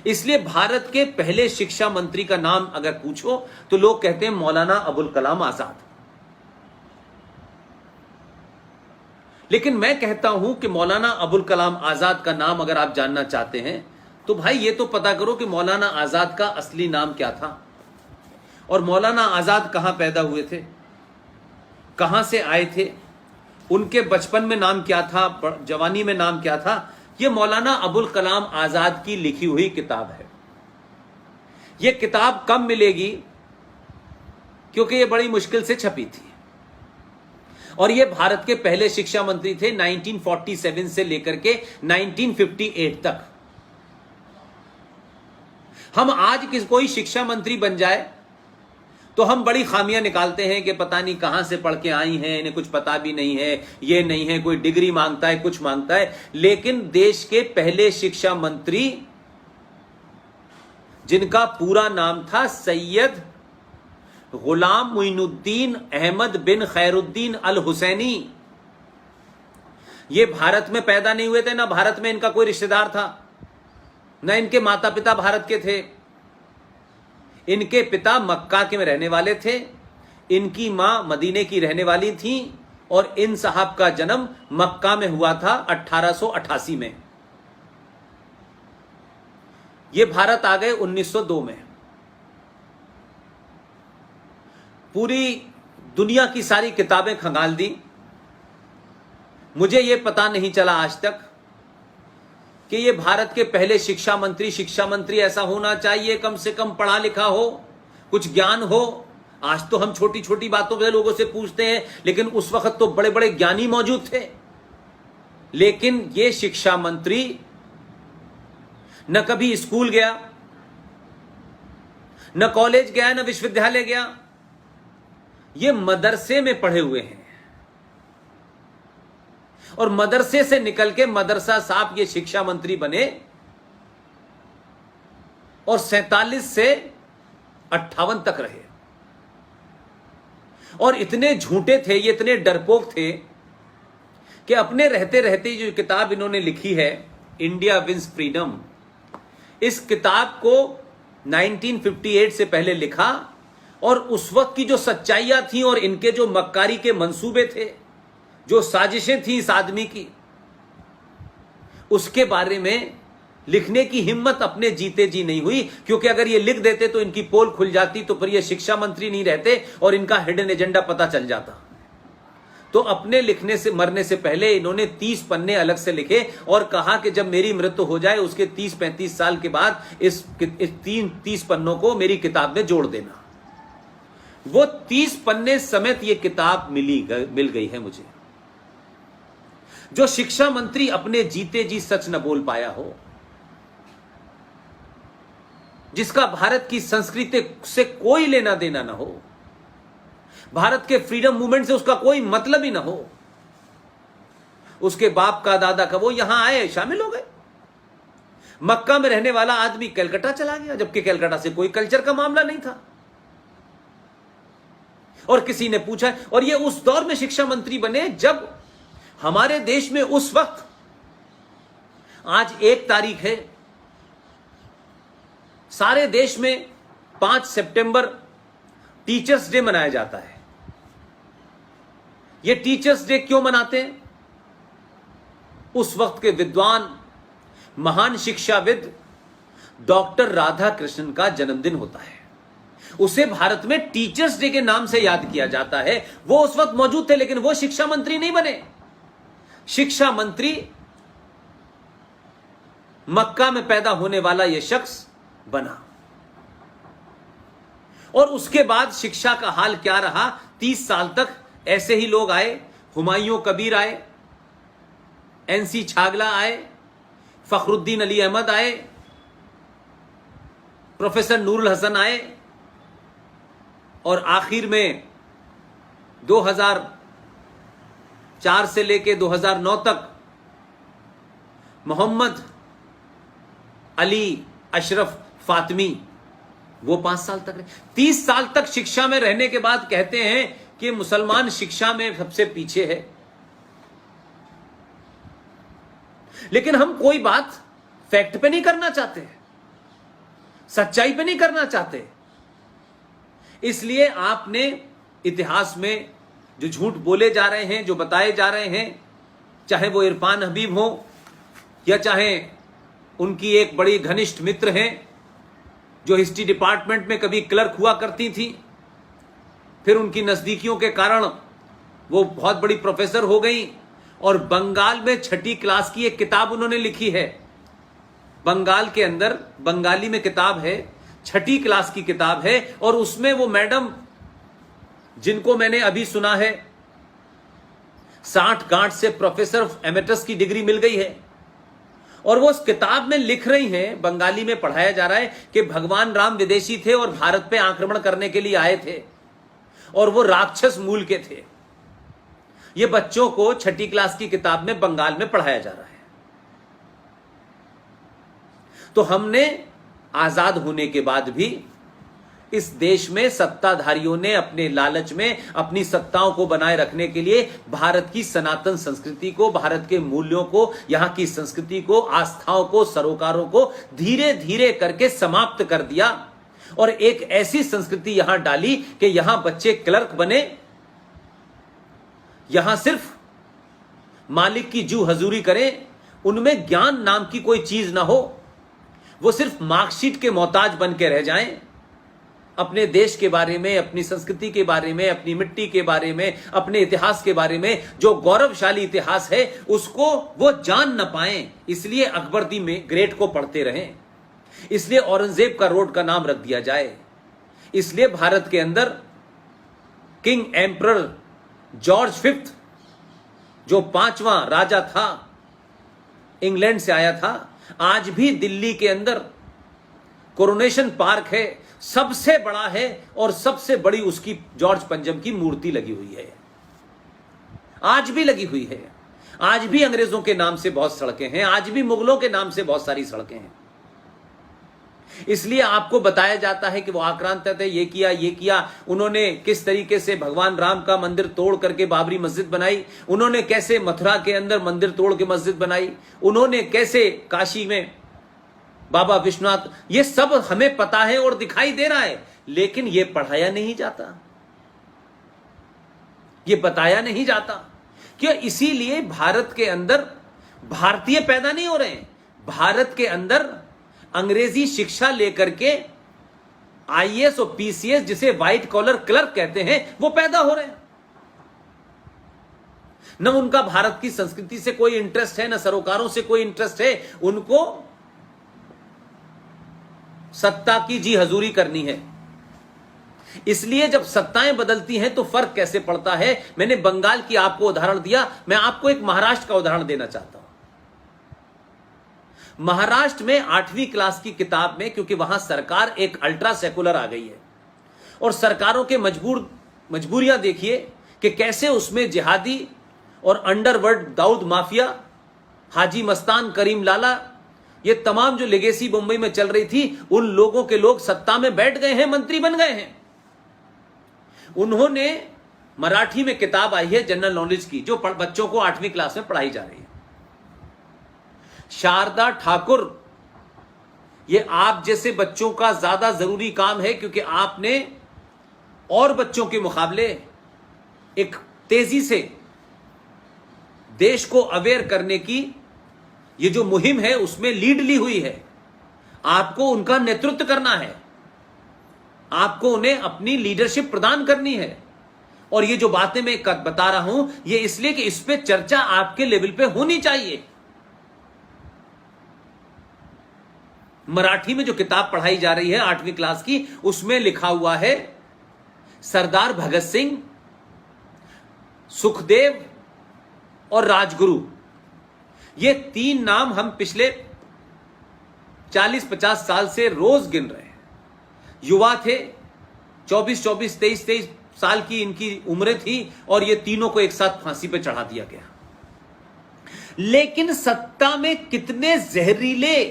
इसलिए भारत के पहले शिक्षा मंत्री का नाम अगर पूछो तो लोग कहते हैं मौलाना अबुल कलाम आजाद। लेकिन मैं कहता हूं कि मौलाना अबुल कलाम आजाद का नाम अगर आप जानना चाहते हैं तो भाई ये तो पता करो कि मौलाना आजाद का असली नाम क्या था और मौलाना आजाद कहां पैदा हुए थे, कहां से आए थे, उनके बचपन में नाम क्या था, जवानी में नाम क्या था। यह मौलाना अबुल कलाम आजाद की लिखी हुई किताब है। यह किताब कब मिलेगी, क्योंकि यह बड़ी मुश्किल से छपी थी और यह भारत के पहले शिक्षा मंत्री थे 1947 से लेकर के 1958 तक। हम आज कोई शिक्षा मंत्री बन जाए तो हम बड़ी खामियां निकालते हैं कि पता नहीं कहां से पढ़ के आई हैं, इन्हें कुछ पता भी नहीं है, ये नहीं है, कोई डिग्री मांगता है, कुछ मांगता है। लेकिन देश के पहले शिक्षा मंत्री जिनका पूरा नाम था सैयद गुलाम मुइनुद्दीन अहमद बिन खैरुद्दीन अल हुसैनी, ये भारत में पैदा नहीं हुए थे, ना भारत में इनका कोई रिश्तेदार था, ना इनके माता पिता भारत के थे। इनके पिता मक्का के में रहने वाले थे, इनकी मां मदीने की रहने वाली थी और इन साहब का जन्म मक्का में हुआ था 1888 में। ये भारत आ गए 1902 में। पूरी दुनिया की सारी किताबें खंगाल दी, मुझे यह पता नहीं चला आज तक कि ये भारत के पहले शिक्षा मंत्री ऐसा होना चाहिए कम से कम पढ़ा लिखा हो, कुछ ज्ञान हो। आज तो हम छोटी छोटी बातों पे लोगों से पूछते हैं, लेकिन उस वक्त तो बड़े बड़े ज्ञानी मौजूद थे। लेकिन ये शिक्षा मंत्री न कभी स्कूल गया, न कॉलेज गया, न विश्वविद्यालय गया, ये मदरसे में पढ़े हुए हैं और मदरसे से निकल के मदरसा साहब ये शिक्षा मंत्री बने और 47 से 58 तक रहे। और इतने झूठे थे, ये इतने डरपोक थे कि अपने रहते रहते जो किताब इन्होंने लिखी है इंडिया विंस फ्रीडम, इस किताब को 1958 से पहले लिखा और उस वक्त की जो सच्चाइयां थी और इनके जो मक्कारी के मंसूबे थे, जो साजिशें थी इस आदमी की, उसके बारे में लिखने की हिम्मत अपने जीते जी नहीं हुई। क्योंकि अगर ये लिख देते तो इनकी पोल खुल जाती, तो फिर ये शिक्षा मंत्री नहीं रहते और इनका हिडन एजेंडा पता चल जाता। तो अपने लिखने से मरने से पहले इन्होंने 30 पन्ने अलग से लिखे और कहा कि जब मेरी मृत्यु हो जाए उसके 30-35 साल के बाद इस 30 पन्नों को मेरी किताब में जोड़ देना। वो 30 पन्ने समेत ये किताब मिल गई है मुझे। जो शिक्षा मंत्री अपने जीते जी सच न बोल पाया हो, जिसका भारत की संस्कृति से कोई लेना देना ना हो, भारत के फ्रीडम मूवमेंट से उसका कोई मतलब ही ना हो, उसके बाप का दादा का, वो यहां आए शामिल हो गए। मक्का में रहने वाला आदमी कलकत्ता चला गया, जबकि कलकत्ता से कोई कल्चर का मामला नहीं था। और किसी ने पूछा, और ये उस दौर में शिक्षा मंत्री बने जब हमारे देश में उस वक्त, आज 1 तारीख है, सारे देश में 5 सितंबर टीचर्स डे मनाया जाता है। ये टीचर्स डे क्यों मनाते हैं? उस वक्त के विद्वान महान शिक्षाविद डॉक्टर राधा कृष्णन का जन्मदिन होता है। उसे भारत में टीचर्स डे के नाम से याद किया जाता है। वो उस वक्त मौजूद थे, लेकिन वो शिक्षा मंत्री नहीं बने। शिक्षा मंत्री मक्का में पैदा होने वाला यह शख्स बना। और उसके बाद शिक्षा का हाल क्या रहा? 30 साल तक ऐसे ही लोग आए। हुमायूं कबीर आए, एनसी छागला आए, फखरुद्दीन अली अहमद आए, प्रोफेसर नूरुल हसन आए और आखिर में 2004 से लेके 2009 तक मोहम्मद अली अशरफ फातिमी, वो 5 साल तक रहे। 30 साल तक शिक्षा में रहने के बाद कहते हैं कि मुसलमान शिक्षा में सबसे पीछे है। लेकिन हम कोई बात फैक्ट पे नहीं करना चाहते। सच्चाई पे नहीं करना चाहते। इसलिए आपने इतिहास में जो झूठ बोले जा रहे हैं, जो बताए जा रहे हैं, चाहे वो इरफान हबीब हो या चाहे उनकी एक बड़ी घनिष्ठ मित्र हैं जो हिस्ट्री डिपार्टमेंट में कभी क्लर्क हुआ करती थी, फिर उनकी नजदीकियों के कारण वो बहुत बड़ी प्रोफेसर हो गई और बंगाल में 6ठी क्लास की एक किताब उन्होंने लिखी है। बंगाल के अंदर बंगाली में किताब है, 6ठी क्लास की किताब है, और उसमें वो मैडम जिनको मैंने अभी सुना है 60 गांठ से प्रोफेसर एमेरिटस की डिग्री मिल गई है, और वो उस किताब में लिख रही हैं, बंगाली में पढ़ाया जा रहा है कि भगवान राम विदेशी थे और भारत पे आक्रमण करने के लिए आए थे और वो राक्षस मूल के थे। ये बच्चों को 6ठी क्लास की किताब में बंगाल में पढ़ाया जा रहा है। तो हमने आजाद होने के बाद भी इस देश में सत्ताधारियों ने अपने लालच में अपनी सत्ताओं को बनाए रखने के लिए भारत की सनातन संस्कृति को, भारत के मूल्यों को, यहां की संस्कृति को, आस्थाओं को, सरोकारों को धीरे धीरे करके समाप्त कर दिया और एक ऐसी संस्कृति यहां डाली कि यहां बच्चे क्लर्क बने, यहां सिर्फ मालिक की जू हजूरी करें, उनमें ज्ञान नाम की कोई चीज ना हो, वो सिर्फ मार्कशीट के मोहताज बन के रह जाएं। अपने देश के बारे में, अपनी संस्कृति के बारे में, अपनी मिट्टी के बारे में, अपने इतिहास के बारे में, जो गौरवशाली इतिहास है उसको वो जान न पाएं। इसलिए अकबर दी में ग्रेट को पढ़ते रहें, इसलिए औरंगजेब का रोड का नाम रख दिया जाए, इसलिए भारत के अंदर किंग एम्परर जॉर्ज 5 जो 5वां राजा था, इंग्लैंड से आया था, आज भी दिल्ली के अंदर कोरोनेशन पार्क है, सबसे बड़ा है और सबसे बड़ी उसकी जॉर्ज पंजम की मूर्ति लगी हुई है, आज भी लगी हुई है। आज भी अंग्रेजों के नाम से बहुत सड़कें हैं, आज भी मुगलों के नाम से बहुत सारी सड़कें हैं। इसलिए आपको बताया जाता है कि वो आक्रांत थे, ये किया, उन्होंने किस तरीके से भगवान राम का मंदिर तोड़ करके बाबरी मस्जिद बनाई, उन्होंने कैसे मथुरा के अंदर मंदिर तोड़ के मस्जिद बनाई, उन्होंने कैसे काशी में बाबा विश्वनाथ, ये सब हमें पता है और दिखाई दे रहा है, लेकिन ये पढ़ाया नहीं जाता, ये बताया नहीं जाता। क्यों? इसीलिए भारत के अंदर भारतीय पैदा नहीं हो रहे हैं, भारत के अंदर अंग्रेजी शिक्षा लेकर के आईएएस और पीसीएस, जिसे व्हाइट कॉलर क्लर्क कहते हैं, वो पैदा हो रहे हैं। न उनका भारत की संस्कृति से कोई इंटरेस्ट है, न सरोकारों से कोई इंटरेस्ट है, उनको सत्ता की जी हजूरी करनी है। इसलिए जब सत्ताएं बदलती हैं तो फर्क कैसे पड़ता है। मैंने बंगाल की आपको उदाहरण दिया, मैं आपको एक महाराष्ट्र का उदाहरण देना चाहता हूं। महाराष्ट्र में 8वीं क्लास की किताब में, क्योंकि वहां सरकार एक अल्ट्रा सेकुलर आ गई है और सरकारों के मजबूरियां देखिए कि कैसे उसमें जिहादी और अंडरवर्ल्ड दाऊद माफिया, हाजी मस्तान, करीम लाला, ये तमाम जो लेगेसी मुंबई में चल रही थी, उन लोगों के लोग सत्ता में बैठ गए हैं, मंत्री बन गए हैं। उन्होंने मराठी में किताब आई है जनरल नॉलेज की, जो बच्चों को 8वीं क्लास में पढ़ाई जा रही है। शारदा ठाकुर, ये आप जैसे बच्चों का ज्यादा जरूरी काम है, क्योंकि आपने और बच्चों के मुकाबले एक तेजी से देश को अवेयर करने की ये जो मुहिम है उसमें लीड ली हुई है। आपको उनका नेतृत्व करना है, आपको उन्हें अपनी लीडरशिप प्रदान करनी है। और ये जो बातें मैं बता रहा हूं, ये इसलिए कि इस पे चर्चा आपके लेवल पे होनी चाहिए। मराठी में जो किताब पढ़ाई जा रही है 8वीं क्लास की, उसमें लिखा हुआ है सरदार भगत सिंह, सुखदेव और राजगुरु। ये 3 नाम हम पिछले 40-50 साल से रोज गिन रहे हैं। युवा थे, 24-24, 23-23 साल की इनकी उम्रें थी, और ये तीनों को एक साथ फांसी पे चढ़ा दिया गया। लेकिन सत्ता में कितने जहरीले,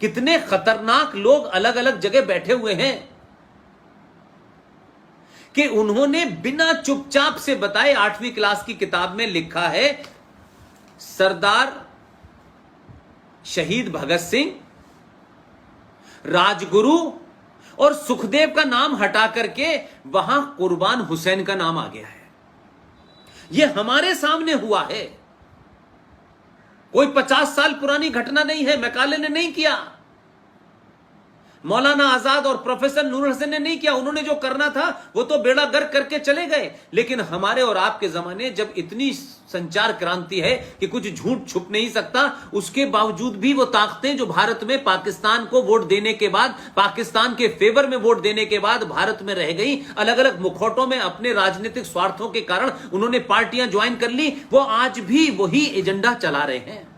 कितने खतरनाक लोग अलग अलग जगह बैठे हुए हैं कि उन्होंने बिना चुपचाप से बताए 8वीं क्लास की किताब में लिखा है सरदार शहीद भगत सिंह, राजगुरु और सुखदेव का नाम हटा करके वहां कुर्बान हुसैन का नाम आ गया है। यह हमारे सामने हुआ है, कोई 50 साल पुरानी घटना नहीं है। मैकाले ने नहीं किया, मौलाना आजाद और प्रोफेसर नूर हसन ने नहीं किया। उन्होंने जो करना था वो तो बेड़ा गर्क करके चले गए। लेकिन हमारे और आपके जमाने जब इतनी संचार क्रांति है कि कुछ झूठ छुप नहीं सकता, उसके बावजूद भी वो ताकतें जो भारत में पाकिस्तान को वोट देने के बाद, पाकिस्तान के फेवर में वोट देने के बाद भारत में रह गई, अलग अलग मुखौटों में अपने राजनीतिक स्वार्थों के कारण उन्होंने पार्टियां ज्वाइन कर ली, वो आज भी वही एजेंडा चला रहे हैं।